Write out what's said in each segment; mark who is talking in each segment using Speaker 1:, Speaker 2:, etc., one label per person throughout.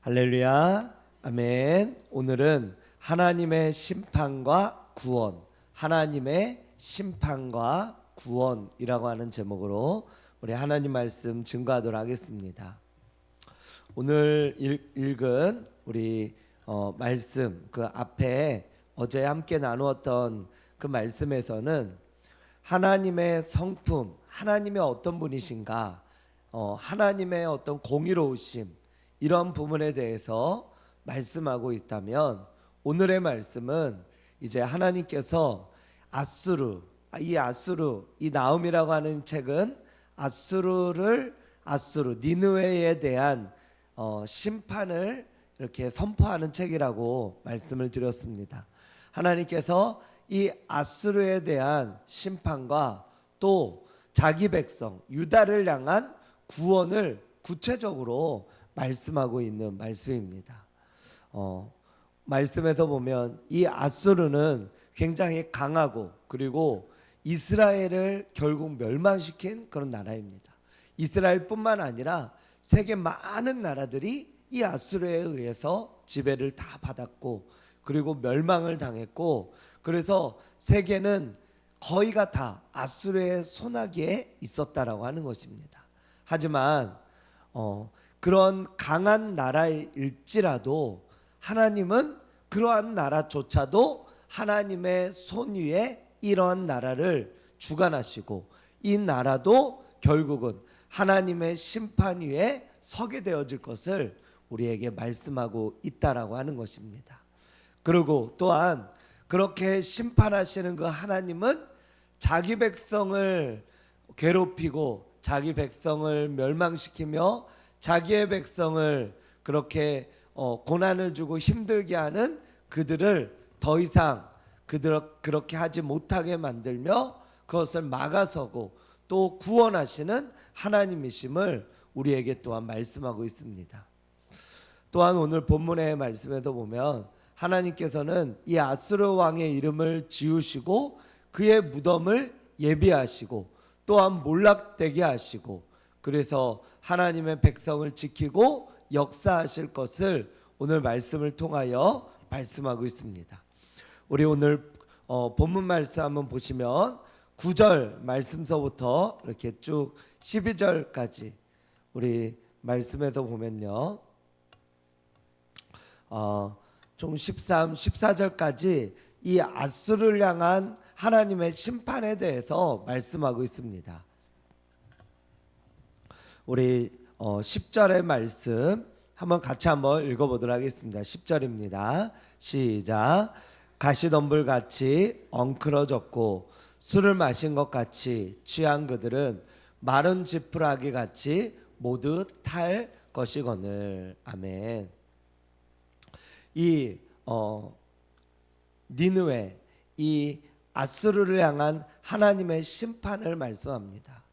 Speaker 1: 할렐루야, 아멘. 오늘은 하나님의 심판과 구원, 하나님의 심판과 구원이라고 하는 제목으로 우리 하나님 말씀 증거하도록 하겠습니다. 오늘 읽은 우리 말씀, 그 앞에 어제 함께 나누었던 그 말씀에서는 하나님의 성품, 하나님의 어떤 분이신가, 하나님의 어떤 공의로우심, 이런 부분에 대해서 말씀하고 있다면, 오늘의 말씀은 이제 하나님께서 이 나훔이라고 하는 책은 니느웨에 대한 심판을 이렇게 선포하는 책이라고 말씀을 드렸습니다. 하나님께서 이 아수르에 대한 심판과 또 자기 백성 유다를 향한 구원을 구체적으로 말씀하고 있는 말씀입니다. 말씀에서 보면 이 아수르는 굉장히 강하고, 그리고 이스라엘을 결국 멸망시킨 그런 나라입니다. 이스라엘뿐만 아니라 세계 많은 나라들이 이 아수르에 의해서 지배를 다 받았고, 그리고 멸망을 당했고, 그래서 세계는 거의가 다 아수르의 손아귀에 있었다라고 하는 것입니다. 하지만 그런 강한 나라일지라도 하나님은 그러한 나라조차도 하나님의 손 위에 이러한 나라를 주관하시고, 이 나라도 결국은 하나님의 심판 위에 서게 되어질 것을 우리에게 말씀하고 있다라고 하는 것입니다. 그리고 또한 그렇게 심판하시는 그 하나님은 자기 백성을 괴롭히고 자기 백성을 멸망시키며 자기의 백성을 그렇게 고난을 주고 힘들게 하는 그들을 더 이상 그렇게 하지 못하게 만들며 그것을 막아서고 또 구원하시는 하나님이심을 우리에게 또한 말씀하고 있습니다. 또한 오늘 본문의 말씀에도 보면 하나님께서는 이 아수르 왕의 이름을 지우시고 그의 무덤을 예비하시고 또한 몰락되게 하시고, 그래서 하나님의 백성을 지키고 역사하실 것을 오늘 말씀을 통하여 말씀하고 있습니다. 우리 오늘 본문 말씀 한번 보시면 9절 말씀서부터 이렇게 쭉 12절까지 우리 말씀에서 보면요, 총 13, 14절까지 이 아수르를 향한 하나님의 심판에 대해서 말씀하고 있습니다. 우리 10절의 말씀 같이 한번 읽어보도록 하겠습니다. 10절입니다. 시작. 가시덤불같이 엉클어졌고 술을 마신 것 같이 취한 그들은 마른 지푸라기 같이 모두 탈 것이거늘. 아멘. 이 니느웨, 이 아수르를 향한 하나님의 심판을 말씀합니다.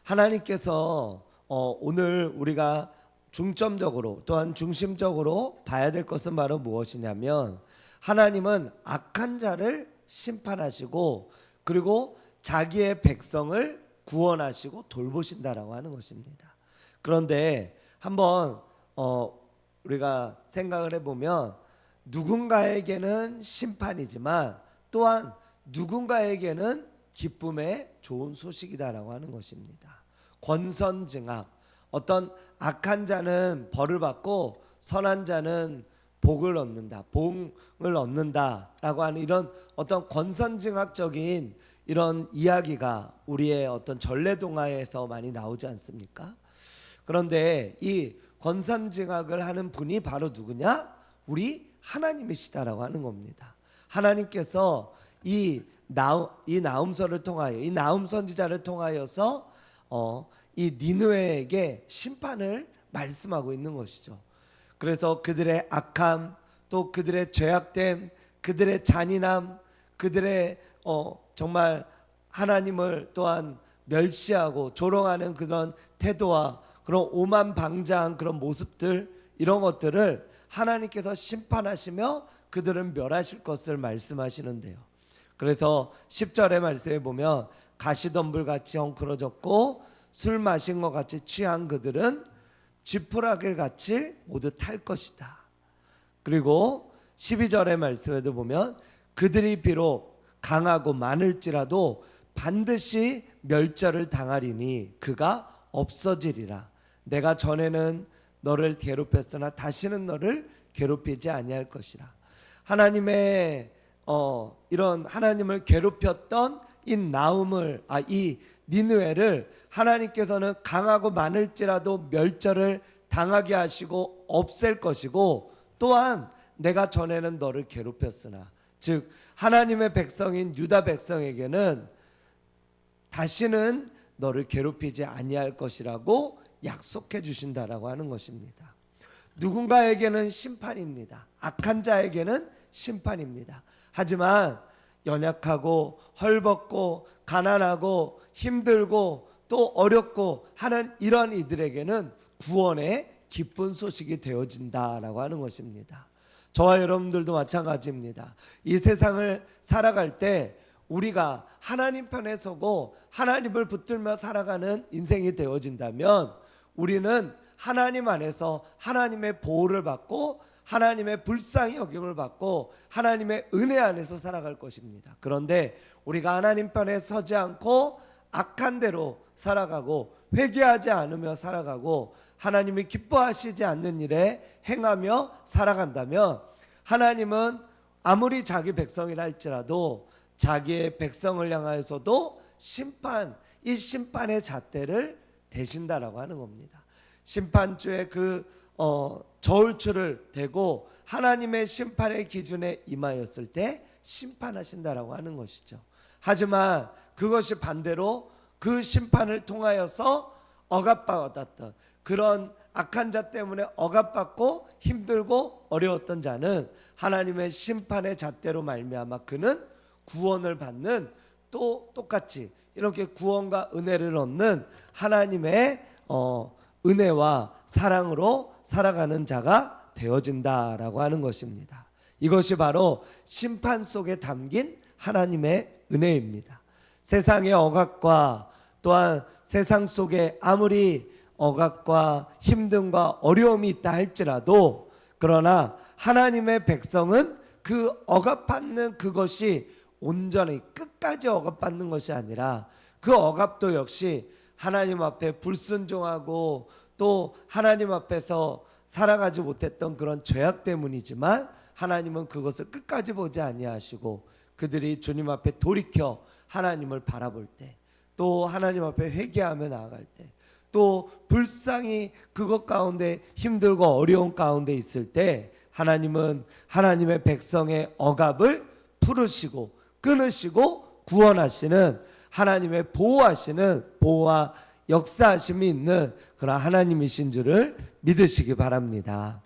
Speaker 1: 하나님께서 오늘 우리가 중점적으로 또한 중심적으로 봐야 될 것은 바로 무엇이냐면, 하나님은 악한 자를 심판하시고 그리고 자기의 백성을 구원하시고 돌보신다라고 하는 것입니다. 그런데 한번 우리가 생각을 해보면 누군가에게는 심판이지만 또한 누군가에게는 기쁨의 좋은 소식이다라고 하는 것입니다. 권선징악, 어떤 악한 자는 벌을 받고 선한 자는 복을 얻는다라고 하는 이런 어떤 권선징악적인 이런 이야기가 우리의 어떤 전래동화에서 많이 나오지 않습니까? 그런데 이 권선징악을 하는 분이 바로 누구냐? 우리 하나님이시다라고 하는 겁니다. 하나님께서 이 나훔서를 통하여, 이 나훔 선지자를 통하여서 이 니느웨에게 심판을 말씀하고 있는 것이죠. 그래서 그들의 악함, 또 그들의 죄악됨, 그들의 잔인함, 그들의 정말 하나님을 또한 멸시하고 조롱하는 그런 태도와 그런 오만방자한 그런 모습들, 이런 것들을 하나님께서 심판하시며 그들은 멸하실 것을 말씀하시는데요. 그래서 10절의 말씀에 보면 가시덤불같이 엉클어졌고 술 마신 것 같이 취한 그들은 지푸라기를 같이 모두 탈 것이다. 그리고 12절의 말씀에도 보면 그들이 비록 강하고 많을지라도 반드시 멸절을 당하리니 그가 없어지리라. 내가 전에는 너를 괴롭혔으나 다시는 너를 괴롭히지 아니할 것이라. 하나님의 이런 하나님을 괴롭혔던 이 니느웨를 하나님께서는 강하고 많을지라도 멸절을 당하게 하시고 없앨 것이고, 또한 내가 전에는 너를 괴롭혔으나, 즉 하나님의 백성인 유다 백성에게는 다시는 너를 괴롭히지 아니할 것이라고 약속해 주신다라고 하는 것입니다. 누군가에게는 심판입니다. 악한 자에게는 심판입니다. 하지만 연약하고 헐벗고 가난하고 힘들고 또 어렵고 하는 이런 이들에게는 구원의 기쁜 소식이 되어진다라고 하는 것입니다. 저와 여러분들도 마찬가지입니다. 이 세상을 살아갈 때 우리가 하나님 편에 서고 하나님을 붙들며 살아가는 인생이 되어진다면 우리는 하나님 안에서 하나님의 보호를 받고 하나님의 불쌍히 여김을 받고 하나님의 은혜 안에서 살아갈 것입니다. 그런데 우리가 하나님 편에 서지 않고 악한 대로 살아가고 회개하지 않으며 살아가고 하나님이 기뻐하시지 않는 일에 행하며 살아간다면 하나님은 아무리 자기 백성이라 할지라도 자기의 백성을 향하여서도 이 심판의 잣대를 대신다라고 하는 겁니다. 심판주의 저울추를 대고 하나님의 심판의 기준에 임하였을 때 심판하신다라고 하는 것이죠. 하지만 그것이 반대로 그 심판을 통하여서 억압받았던 그런 악한 자 때문에 억압받고 힘들고 어려웠던 자는 하나님의 심판의 잣대로 말미암아 그는 구원을 받는, 또 똑같이 이렇게 구원과 은혜를 얻는 하나님의 은혜와 사랑으로 살아가는 자가 되어진다라고 하는 것입니다. 이것이 바로 심판 속에 담긴 하나님의 은혜입니다. 세상의 억압과 또한 세상 속에 아무리 억압과 힘듦과 어려움이 있다 할지라도, 그러나 하나님의 백성은 그 억압받는 그것이 온전히 끝까지 억압받는 것이 아니라 그 억압도 역시 하나님 앞에 불순종하고 또 하나님 앞에서 살아가지 못했던 그런 죄악 때문이지만 하나님은 그것을 끝까지 보지 아니하시고 그들이 주님 앞에 돌이켜 하나님을 바라볼 때, 또 하나님 앞에 회개하며 나아갈 때, 또 불쌍히 그것 가운데 힘들고 어려운 가운데 있을 때 하나님은 하나님의 백성의 억압을 풀으시고 끊으시고 구원하시는 하나님의 보호하시는 보호와 역사하심이 있는 그런 하나님이신 줄을 믿으시기 바랍니다.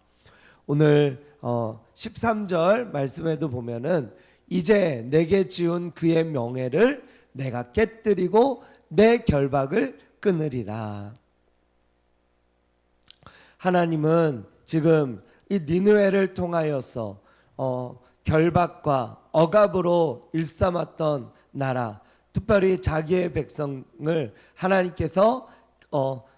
Speaker 1: 오늘 13절 말씀에도 보면은 이제 내게 지은 그의 명예를 내가 깨뜨리고 내 결박을 끊으리라. 하나님은 지금 이 니느웨를 통하여서 결박과 억압으로 일삼았던 나라, 특별히 자기의 백성을 하나님께서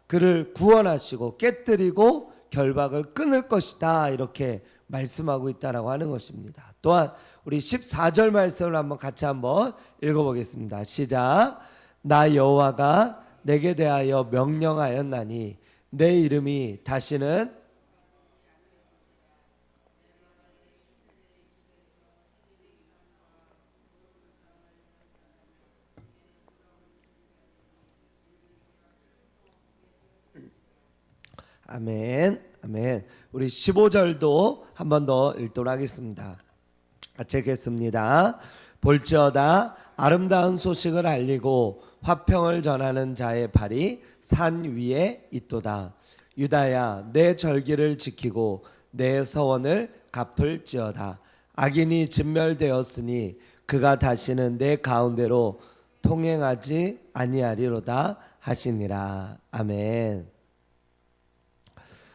Speaker 1: 그를 구원하시고 깨뜨리고 결박을 끊을 것이다, 이렇게 말씀하고 있다라고 하는 것입니다. 또한 우리 14절 말씀을 같이 한번 읽어보겠습니다. 시작. 나 여호와가 내게 대하여 명령하였나니 내 이름이 다시는 아멘, 아멘. 우리 15절도 한 번 더 읽도록 하겠습니다. 같이 읽겠습니다. 볼지어다 아름다운 소식을 알리고 화평을 전하는 자의 발이 산 위에 있도다. 유다야, 내 절기를 지키고 내 서원을 갚을지어다. 악인이 진멸되었으니 그가 다시는 내 가운데로 통행하지 아니하리로다 하시니라. 아멘.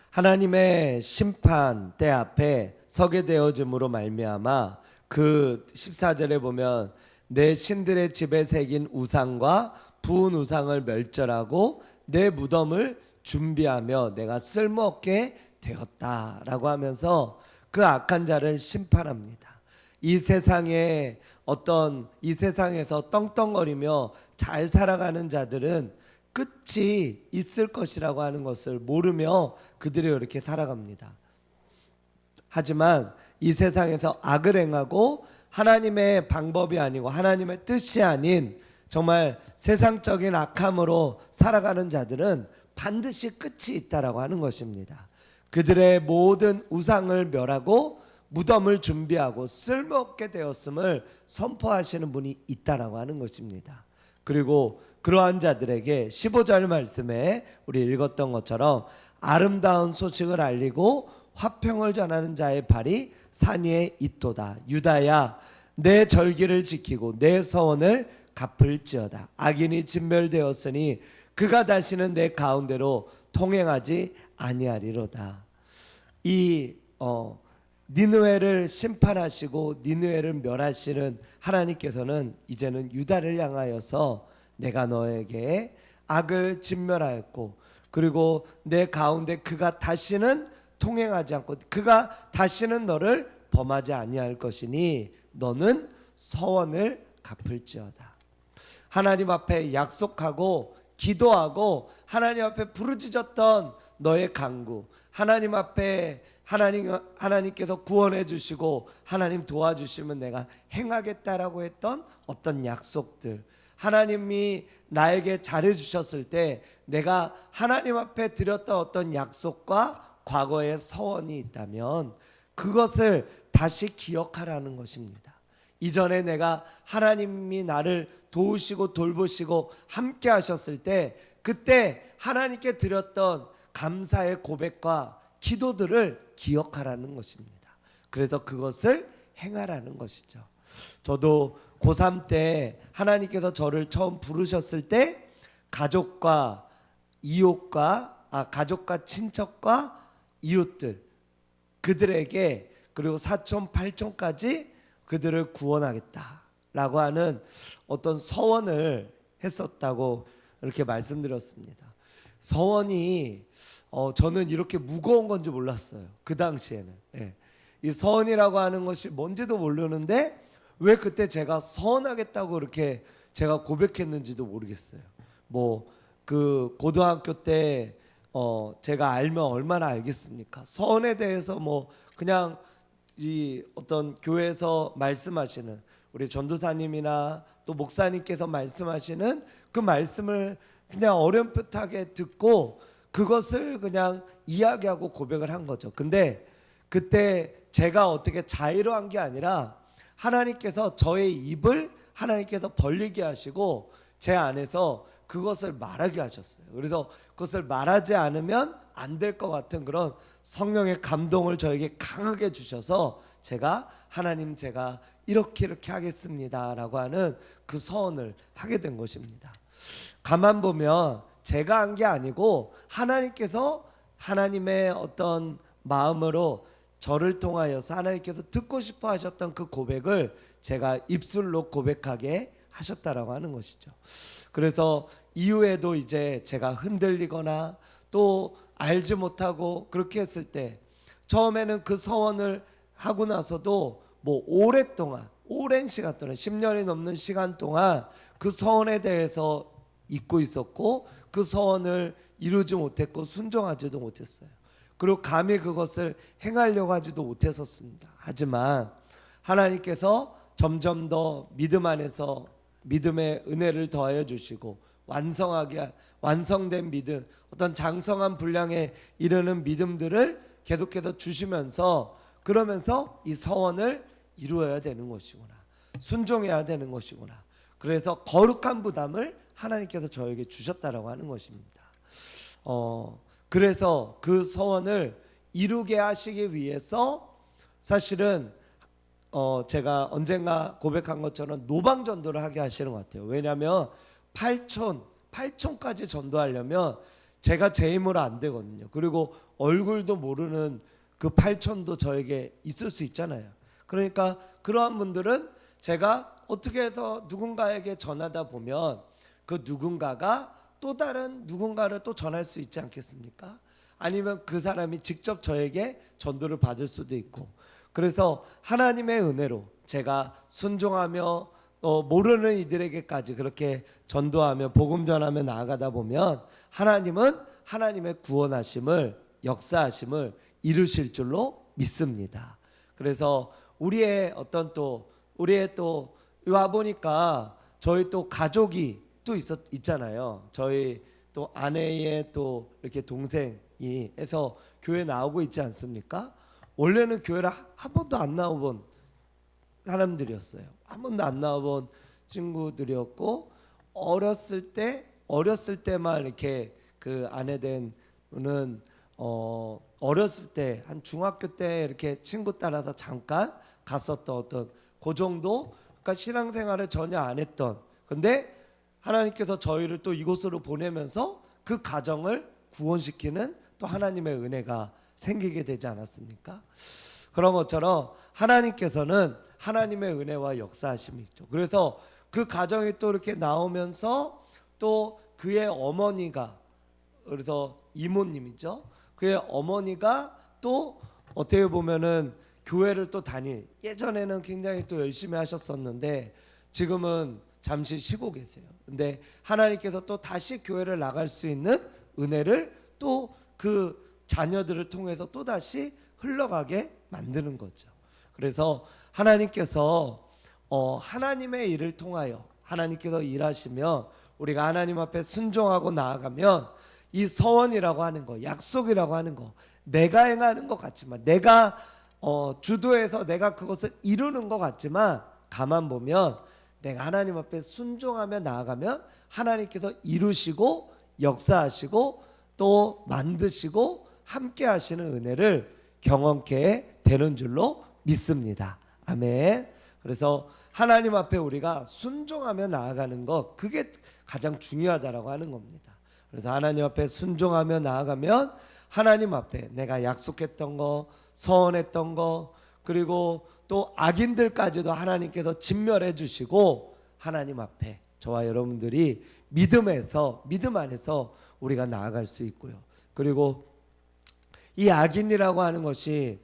Speaker 1: 하나님의 심판 때 앞에 서게 되어짐으로 말미암아 그 14절에 보면 내 신들의 집에 새긴 우상과 부은 우상을 멸절하고 내 무덤을 준비하며 내가 쓸모없게 되었다라고 하면서 그 악한 자를 심판합니다. 이 세상에서 떵떵거리며 잘 살아가는 자들은 끝이 있을 것이라고 하는 것을 모르며 그들이 이렇게 살아갑니다. 하지만 이 세상에서 악을 행하고 하나님의 방법이 아니고 하나님의 뜻이 아닌 정말 세상적인 악함으로 살아가는 자들은 반드시 끝이 있다라고 하는 것입니다. 그들의 모든 우상을 멸하고 무덤을 준비하고 쓸모없게 되었음을 선포하시는 분이 있다라고 하는 것입니다. 그리고 그러한 자들에게 15절 말씀에 우리 읽었던 것처럼 아름다운 소식을 알리고 화평을 전하는 자의 발이 산 위에 있도다. 유다야, 내 절기를 지키고 내 서원을 갚을지어다. 악인이 진멸되었으니 그가 다시는 내 가운데로 통행하지 아니하리로다. 이 니느웨를 심판하시고 니느웨를 멸하시는 하나님께서는 이제는 유다를 향하여서 내가 너에게 악을 진멸하였고 그리고 내 가운데 그가 다시는 통행하지 않고 그가 다시는 너를 범하지 아니할 것이니 너는 서원을 갚을지어다. 하나님 앞에 약속하고 기도하고 하나님 앞에 부르짖었던 너의 간구, 하나님 앞에 하나님께서 구원해 주시고 하나님 도와주시면 내가 행하겠다라고 했던 어떤 약속들, 하나님이 나에게 잘해 주셨을 때 내가 하나님 앞에 드렸던 어떤 약속과 과거의 서원이 있다면 그것을 다시 기억하라는 것입니다. 이전에 내가 하나님이 나를 도우시고 돌보시고 함께 하셨을 때 그때 하나님께 드렸던 감사의 고백과 기도들을 기억하라는 것입니다. 그래서 그것을 행하라는 것이죠. 저도 고3 때 하나님께서 저를 처음 부르셨을 때 가족과 친척과 이웃들 그들에게 그리고 사촌 팔촌까지 그들을 구원하겠다라고 하는 어떤 서원을 했었다고 이렇게 말씀드렸습니다. 서원이 저는 이렇게 무거운 건지 몰랐어요. 그 당시에는. 이 서원이라고 하는 것이 뭔지도 모르는데 왜 그때 제가 서원하겠다고 이렇게 제가 고백했는지도 모르겠어요. 그 고등학교 때 제가 알면 얼마나 알겠습니까? 서원에 대해서 그냥 이 어떤 교회에서 말씀하시는 우리 전도사님이나 또 목사님께서 말씀하시는 그 말씀을 그냥 어렴풋하게 듣고 그것을 그냥 이야기하고 고백을 한 거죠. 근데 그때 제가 어떻게 자유로운 게 아니라 하나님께서 저의 입을 하나님께서 벌리게 하시고 제 안에서 그것을 말하게 하셨어요. 그래서 그것을 말하지 않으면 안 될 것 같은 그런 성령의 감동을 저에게 강하게 주셔서 제가 하나님 제가 이렇게 하겠습니다라고 하는 그 서원을 하게 된 것입니다. 가만 보면 제가 한 게 아니고 하나님께서 하나님의 어떤 마음으로 저를 통하여서 하나님께서 듣고 싶어 하셨던 그 고백을 제가 입술로 고백하게 하셨다라고 하는 것이죠. 그래서 이후에도 이제 제가 흔들리거나 또 알지 못하고 그렇게 했을 때 처음에는 그 서원을 하고 나서도 오랫동안 오랜 시간 동안 10년이 넘는 시간 동안 그 서원에 대해서 잊고 있었고 그 서원을 이루지 못했고 순종하지도 못했어요. 그리고 감히 그것을 행하려고 하지도 못했었습니다. 하지만 하나님께서 점점 더 믿음 안에서 믿음의 은혜를 더하여 주시고 완성된 믿음, 어떤 장성한 분량에 이르는 믿음들을 계속해서 주시면서 그러면서 이 서원을 이루어야 되는 것이구나, 순종해야 되는 것이구나. 그래서 거룩한 부담을 하나님께서 저에게 주셨다라고 하는 것입니다. 그래서 그 서원을 이루게 하시기 위해서 사실은 제가 언젠가 고백한 것처럼 노방전도를 하게 하시는 것 같아요. 왜냐하면 8촌까지 전도하려면 제가 제 힘으로 안 되거든요. 그리고 얼굴도 모르는 그 8촌도 저에게 있을 수 있잖아요. 그러니까 그러한 분들은 제가 어떻게 해서 누군가에게 전하다 보면 그 누군가가 또 다른 누군가를 또 전할 수 있지 않겠습니까? 아니면 그 사람이 직접 저에게 전도를 받을 수도 있고, 그래서 하나님의 은혜로 제가 순종하며 모르는 이들에게까지 그렇게 전도하며 복음 전하며 나아가다 보면 하나님은 하나님의 구원하심을, 역사하심을 이루실 줄로 믿습니다. 그래서 우리의 와 보니까 저희 또 가족이 또 있잖아요. 저희 또 아내의 또 이렇게 동생이 해서 교회 나오고 있지 않습니까? 원래는 교회를 한 번도 안 나와본 사람들이었어요. 한 번도 안 나와본 친구들이었고, 어렸을 때만 이렇게 그 아내된은 어렸을 때 한 중학교 때 이렇게 친구 따라서 잠깐 갔었던 어떤 그 정도, 그러니까 신앙생활을 전혀 안 했던, 근데 하나님께서 저희를 또 이곳으로 보내면서 그 가정을 구원시키는 또 하나님의 은혜가 생기게 되지 않았습니까? 그런 것처럼 하나님께서는 하나님의 은혜와 역사하심이 있죠. 그래서 그 가정이 또 이렇게 나오면서 또 그의 어머니가, 그래서 이모님이죠. 그의 어머니가 또 어떻게 보면은 교회를 또 예전에는 굉장히 또 열심히 하셨었는데 지금은 잠시 쉬고 계세요. 근데 하나님께서 또 다시 교회를 나갈 수 있는 은혜를 또 그 자녀들을 통해서 또 다시 흘러가게 만드는 거죠. 그래서 하나님께서 하나님의 일을 통하여 하나님께서 일하시면 우리가 하나님 앞에 순종하고 나아가면 이 서원이라고 하는 거, 약속이라고 하는 거, 내가 행하는 것 같지만, 내가 주도해서 내가 그것을 이루는 것 같지만, 가만 보면 내가 하나님 앞에 순종하며 나아가면 하나님께서 이루시고 역사하시고 또 만드시고 함께 하시는 은혜를 경험케 되는 줄로 믿습니다. 아멘. 그래서 하나님 앞에 우리가 순종하며 나아가는 것, 그게 가장 중요하다라고 하는 겁니다. 그래서 하나님 앞에 순종하며 나아가면 하나님 앞에 내가 약속했던 거, 서원했던 거, 그리고 또 악인들까지도 하나님께서 진멸해 주시고 하나님 앞에 저와 여러분들이 믿음 안에서 우리가 나아갈 수 있고요. 그리고 이 악인이라고 하는 것이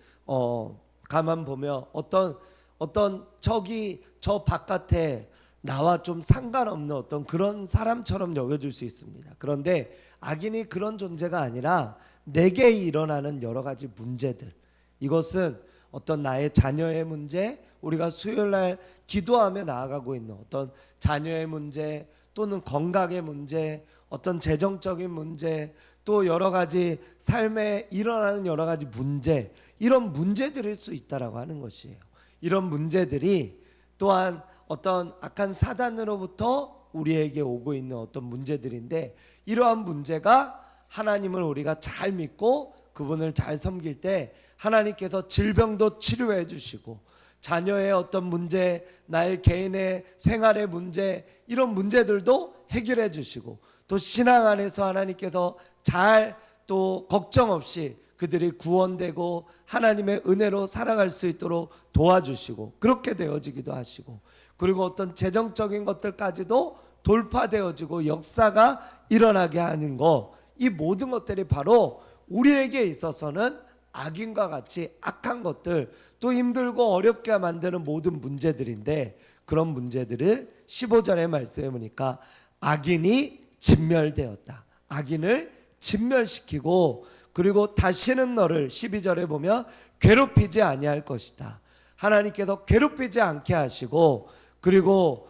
Speaker 1: 가만 보면 어떤 저 바깥에 나와 좀 상관없는 어떤 그런 사람처럼 여겨질 수 있습니다. 그런데 악인이 그런 존재가 아니라 내게 일어나는 여러 가지 문제들, 이것은 어떤 나의 자녀의 문제, 우리가 수요일날 기도하며 나아가고 있는 어떤 자녀의 문제, 또는 건강의 문제, 어떤 재정적인 문제, 또 여러 가지 삶에 일어나는 여러 가지 문제, 이런 문제들일 수 있다라고 하는 것이에요. 이런 문제들이 또한 어떤 악한 사단으로부터 우리에게 오고 있는 어떤 문제들인데, 이러한 문제가 하나님을 우리가 잘 믿고 그분을 잘 섬길 때 하나님께서 질병도 치료해 주시고, 자녀의 어떤 문제, 나의 개인의 생활의 문제, 이런 문제들도 해결해 주시고, 또 신앙 안에서 하나님께서 잘 또 걱정 없이 그들이 구원되고 하나님의 은혜로 살아갈 수 있도록 도와주시고, 그렇게 되어지기도 하시고, 그리고 어떤 재정적인 것들까지도 돌파되어지고 역사가 일어나게 하는 것, 이 모든 것들이 바로 우리에게 있어서는 악인과 같이 악한 것들, 또 힘들고 어렵게 만드는 모든 문제들인데, 그런 문제들을 15절의 말씀에 보니까 악인이 진멸되었다, 악인을 진멸시키고, 그리고 다시는 너를 12절에 보면 괴롭히지 아니할 것이다. 하나님께서 괴롭히지 않게 하시고, 그리고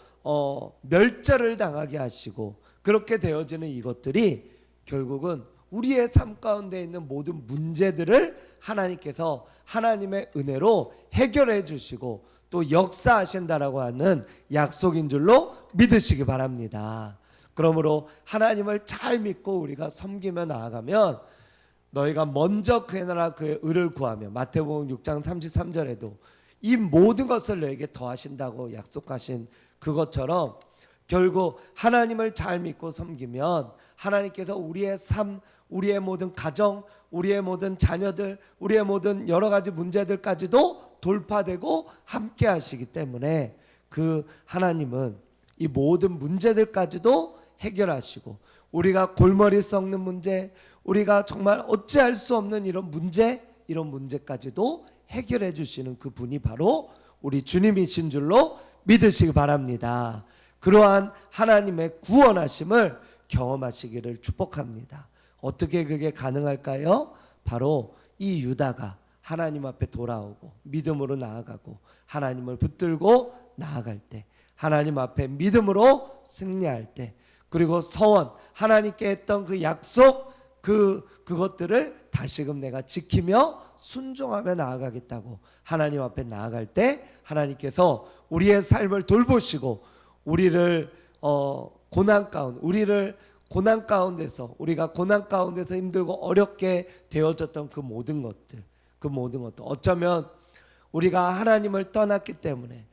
Speaker 1: 멸절을 당하게 하시고, 그렇게 되어지는 이것들이 결국은 우리의 삶 가운데 있는 모든 문제들을 하나님께서 하나님의 은혜로 해결해 주시고 또 역사하신다라고 하는 약속인 줄로 믿으시기 바랍니다. 그러므로 하나님을 잘 믿고 우리가 섬기며 나아가면, 너희가 먼저 그의 나라 그의 의를 구하며, 마태복음 6장 33절에도 이 모든 것을 너에게 더하신다고 약속하신 그것처럼, 결국 하나님을 잘 믿고 섬기면 하나님께서 우리의 삶, 우리의 모든 가정, 우리의 모든 자녀들, 우리의 모든 여러 가지 문제들까지도 돌파되고 함께 하시기 때문에, 그 하나님은 이 모든 문제들까지도 해결하시고 우리가 골머리 썩는 문제, 우리가 정말 어찌할 수 없는 이런 문제까지도 해결해 주시는 그 분이 바로 우리 주님이신 줄로 믿으시기 바랍니다. 그러한 하나님의 구원하심을 경험하시기를 축복합니다. 어떻게 그게 가능할까요? 바로 이 유다가 하나님 앞에 돌아오고 믿음으로 나아가고 하나님을 붙들고 나아갈 때, 하나님 앞에 믿음으로 승리할 때, 그리고 서원, 하나님께 했던 그 약속, 그것들을 다시금 내가 지키며 순종하며 나아가겠다고 하나님 앞에 나아갈 때 하나님께서 우리의 삶을 돌보시고 우리를 고난 가운데서 우리가 고난 가운데서 힘들고 어렵게 되어졌던 그 모든 것들 어쩌면 우리가 하나님을 떠났기 때문에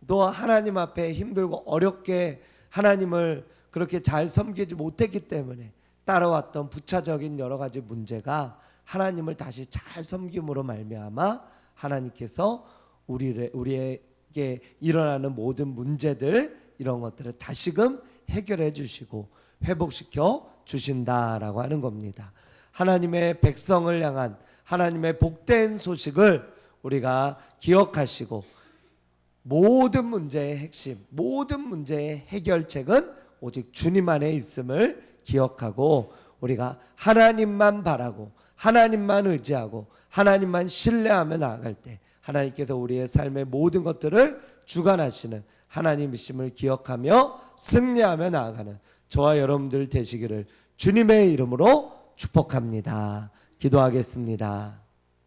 Speaker 1: 또 하나님 앞에 힘들고 어렵게 하나님을 그렇게 잘 섬기지 못했기 때문에 따라왔던 부차적인 여러 가지 문제가 하나님을 다시 잘 섬김으로 말미암아 하나님께서 우리에게 일어나는 모든 문제들, 이런 것들을 다시금 해결해 주시고 회복시켜 주신다라고 하는 겁니다. 하나님의 백성을 향한 하나님의 복된 소식을 우리가 기억하시고 모든 문제의 핵심, 모든 문제의 해결책은 오직 주님 안에 있음을 기억하고 우리가 하나님만 바라고 하나님만 의지하고 하나님만 신뢰하며 나아갈 때 하나님께서 우리의 삶의 모든 것들을 주관하시는 하나님이심을 기억하며 승리하며 나아가는 저와 여러분들 되시기를 주님의 이름으로 축복합니다. 기도하겠습니다.